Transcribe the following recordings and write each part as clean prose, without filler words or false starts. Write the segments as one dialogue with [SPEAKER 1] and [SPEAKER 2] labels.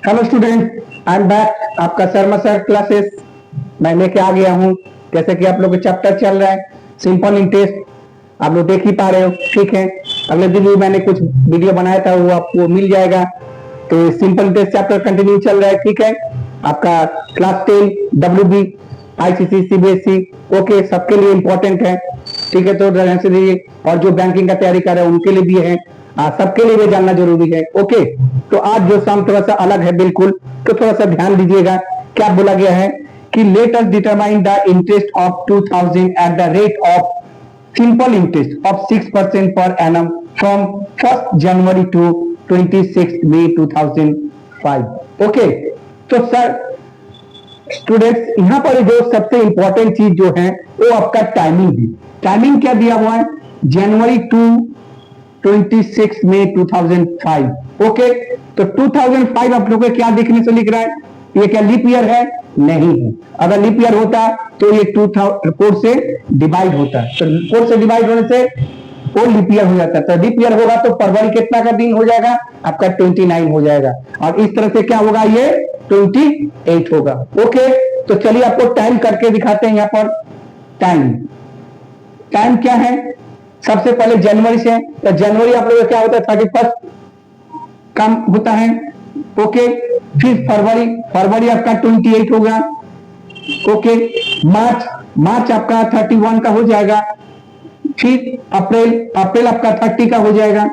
[SPEAKER 1] Hello student, I am back. आपका Sharma sir classes मैं लेके आ गया हूँ। जैसे कि आप लोग का चैप्टर चल रहा है सिंपल इंटरेस्ट, आप लोग देख ही पा रहे हो। ठीक है, अगले दिन भी मैंने कुछ वीडियो बनाया था, वो आपको मिल जाएगा। तो सिंपल इंटरेस्ट चैप्टर कंटिन्यू चल रहा है। ठीक है, आपका class 10 WB ICC CBSE okay, सबके लिए इंपॉर्टेंट है। ठीक है, तो ध्यान से देखिए, और जो बैंकिंग का तैयारी कर रहे हैं उनके लिए भी है, सबके लिए भी जानना जरूरी है। ओके, तो आज जो सम थोड़ा सा अलग है बिल्कुल, तो थोड़ा सा ध्यान दीजिएगा। क्या बोला गया है कि let us determine the interest of 2000 eight the rate of simple interest of 6% per annum from 1st January to 26th May 2005। Okay, तो सर स्टूडेंट्स यहाँ पर जो सबसे इंपॉर्टेंट चीज जो है वो आपका टाइमिंग भी। टाइमिंग क्या दिया हुआ है? जनवरी टू 26 मई 2005। ओके, तो 2005 आप लोग को क्या देखने से लिख रहा है? ये क्या लीप ईयर है? नहीं है। अगर लीप ईयर होता तो ये 2004 से डिवाइड होता, तो 4 से डिवाइड होने से वो लीप ईयर हो जाता। तो लीप ईयर होगा तो फरवरी कितना का दिन हो जाएगा आपका? 29 हो जाएगा। और इस तरह से क्या होगा? ये 28 होगा। ओके, तो चलिए आपको टाइम करके दिखाते हैं। यहाँ पर टाइम टाइम क्या है? सबसे पहले जनवरी से, तो जनवरी आप लोगों का क्या होता है? 31 कम होता है। ओके, फिर फरवरी, फरवरी आपका 28 होगा। ओके, मार्च, मार्च आपका 31 का हो जाएगा। फिर अप्रैल, अप्रैल आपका 30 का हो जाएगा।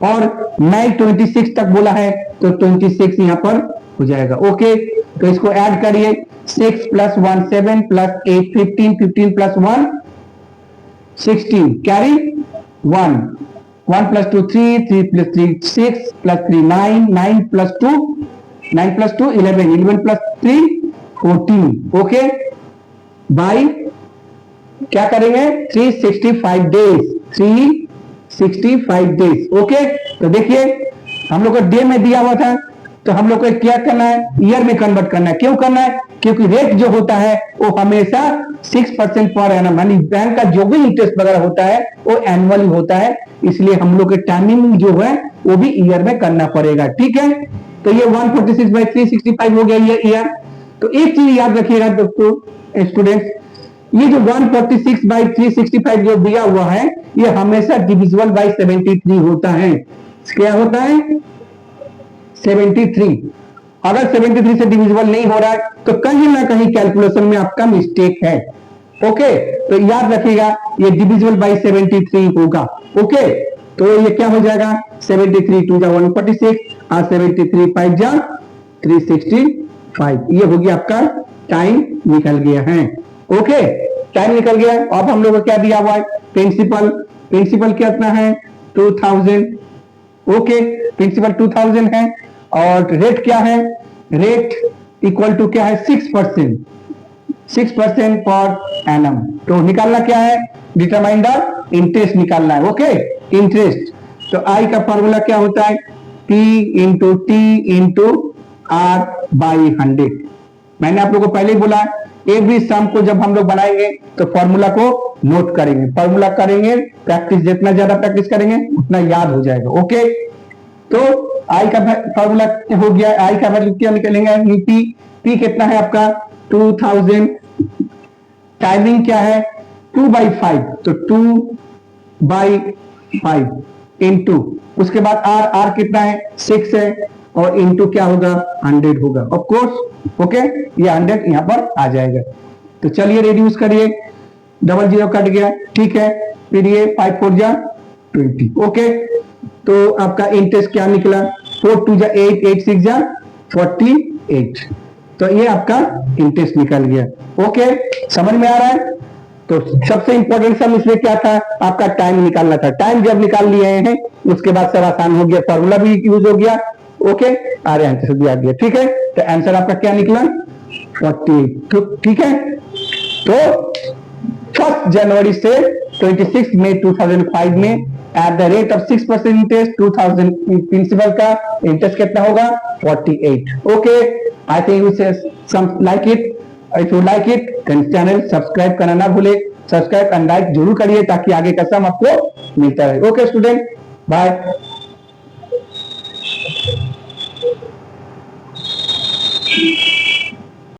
[SPEAKER 1] और मई 26 तक बोला है तो 26 यहां पर हो जाएगा। ओके, तो इसको ऐड करिए। 6 + 1 7 + 8 15 15 + 1 16 कैरी 1 1 + 2 3 3 + 3 6 + 3 9 9 + 2 9 + 2 11 11 + 3 14। ओके, बाई क्या करेंगे? 365 डेज, 365 डेज। ओके, तो देखिए हम लोग को डे में दिया हुआ था, तो हम लोग को क्या करना है? ईयर में कन्वर्ट करना है। क्यों करना है? क्योंकि रेट जो होता है वो हमेशा 6% पर एनम, यानी बैंक का जो भी इंटरेस्ट वगैरह होता है वो एनुअली होता है, इसलिए हम लोग के टाइमिंग जो है वो भी ईयर में करना पड़ेगा। ठीक है, तो ये 146/365 हो गया ये ईयर। तो एक चीज याद रखिएगा दोस्तों स्टूडेंट्स, ये जो 146/365 जो दिया हुआ है ये हमेशा डिविजिबल बाय 73 होता है। क्या होता है? 73। अगर 73 से डिविजिबल नहीं हो रहा है तो कहीं ना कहीं कैलकुलेशन में आपका मिस्टेक है। ओके, तो याद रखिएगा ये डिविजिबल बाय 73 होगा। ओके, तो ये क्या हो जाएगा? 73 2 जा 146 और 73 5 जा 365। ये हो गया आपका टाइम निकल गया है। ओके, टाइम निकल गया। अब हम लोग को क्या दिया हुआ है? प्रिंसिपल, प्रिंसिपल कितना है? 2000। ओके, प्रिंसिपल 2000 है। और रेट क्या है? रेट इक्वल टू क्या है? 6%, 6% पर एनम। तो निकालना क्या है? डिटरमाइन द इंटरेस्ट निकालना है। ओके, इंटरेस्ट, तो आई का फॉर्मूला क्या होता है? P × T × R/100। मैंने आप लोगों को पहले ही बोला, एवरी सम को जब हम लोग बनाएंगे तो फॉर्मूला को नोट करेंगे, फॉर्मूला करेंगे, प्रैक्टिस, जितना ज्यादा प्रैक्टिस करेंगे उतना याद हो जाएगा। ओके, तो आई का फॉर्मूला हो गया। आई का वैल्यू क्या निकलेंगे? पी, पी कितना है आपका? 2000। टाइमिंग क्या है? 2/5, तो 2/5 इंटू, उसके बाद आर, आर कितना है? 6 है, और इंटू क्या होगा? 100 होगा ऑफ कोर्स। ओके, ये 100 यहां पर आ जाएगा। तो चलिए रेड्यूस करिए, 00 कट गया। ठीक है, फिर ये 5 4 जा 20। ओके, तो आपका इंटरेस्ट क्या निकला? 4 2 जा 8 8 6 जा 48। तो ये आपका इंटरेस्ट निकल गया। ओके, समझ में आ रहा है? तो सबसे इंपॉर्टेंट सम इसमें क्या था? आपका टाइम निकालना था। टाइम जब निकाल लिए हैं उसके बाद सब आसान हो गया, फॉर्मूला भी यूज हो गया। ओके, आर आंसर भी आ गया। ठीक है, तो आंसर आपका क्या निकला? 48। ठीक है, तो 1 जनवरी से 26 मई 2005 में at the rate of 6% interest 2000 principal का इंटरेस्ट कितना होगा? 48। Okay, I think you say some like it. If you like it then channel subscribe करना ना भूले, सब्सक्राइब एंड लाइक जरूर करिए ताकि आगे का सम आपको मिलता रहे। Okay student, bye. है।